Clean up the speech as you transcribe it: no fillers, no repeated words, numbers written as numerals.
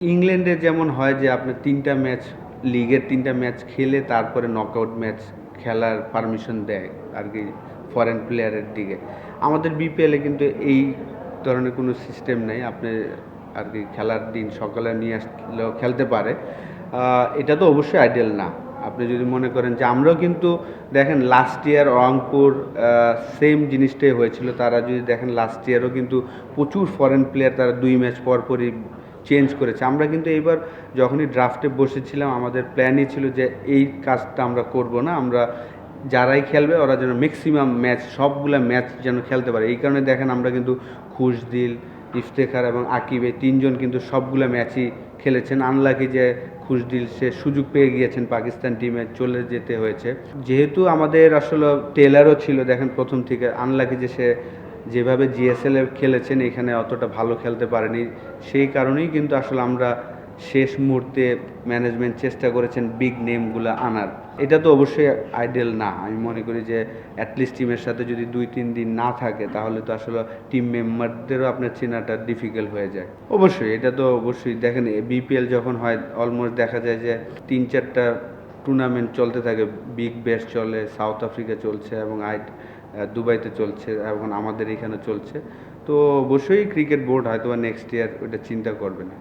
ইংল্যান্ডে যেমন হয় যে আপনার ৩ টা ম্যাচ লিগের ৩ টা ম্যাচ খেলে তারপরে নকআউট ম্যাচ খেলার পারমিশন দেয় আরকি ফরেন প্লেয়ারের দিকে। আমাদের বিপিএলে কিন্তু এই ধরনের কোনো সিস্টেম নেই। আপনি আরকি খেলার দিন সকালে নিয়ে আসলেও খেলতে পারে। এটা তো অবশ্যই আইডিয়াল না। আপনি যদি মনে করেন যে আমরাও কিন্তু দেখেন লাস্ট ইয়ার রংপুর সেম জিনিসটাই হয়েছিল। তারা যদি দেখেন লাস্ট ইয়ারও কিন্তু প্রচুর ফরেন প্লেয়ার তারা ২ ম্যাচ পরপরই চেঞ্জ করেছে। আমরা কিন্তু এইবার যখনই ড্রাফটে বসেছিলাম আমাদের প্ল্যানই ছিল যে এই কাজটা আমরা করব না। আমরা যারাই খেলবে ওরা যেন ম্যাক্সিমাম ম্যাচ সবগুলা ম্যাচ যেন খেলতে পারে। এই কারণে দেখেন আমরা কিন্তু খুশদিল, ইফতেখার এবং আকিব এই ৩ জন কিন্তু সবগুলা ম্যাচই খেলেছেন। আনলাকি যে খুশদিল সে সুযোগ পেয়ে গিয়েছেন পাকিস্তান টিমে চলে যেতে হয়েছে। যেহেতু আমাদের আসলে টেলারও ছিল দেখেন ১ম থেকে আনলাকি যে সে যেভাবে জিএসএল এ খেলেছেন এখানে অতটা ভালো খেলতে পারেনি। সেই কারণেই কিন্তু আসলে আমরা শেষ মুহূর্তে ম্যানেজমেন্ট চেষ্টা করেছেন বিগ নেমগুলা আনার। এটা তো অবশ্যই আইডিয়াল না। আমি মনে করি যে এটলিস্ট টিমের সাথে যদি ২-৩ দিন না থাকে তাহলে তো আসলে টিম মেম্বারদেরও আপনার চেনাটা ডিফিকাল্ট হয়ে যায়। অবশ্যই এটা তো অবশ্যই দেখেন বিপিএল যখন হয় অলমোস্ট দেখা যায় যে ৩-৪ টা টুর্নামেন্ট চলতে থাকে। বিগ ব্যাশ চলে, সাউথ আফ্রিকা চলছে এবং দুবাইতে চলছে এখন আমাদের এখানে চলছে। তো অবশ্যই ক্রিকেট বোর্ড হয়তোবা নেক্সট ইয়ার ওইটা চিন্তা করবে না।